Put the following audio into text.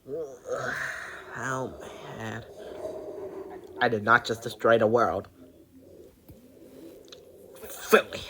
Oh, man. I did not just destroy the world. Silly.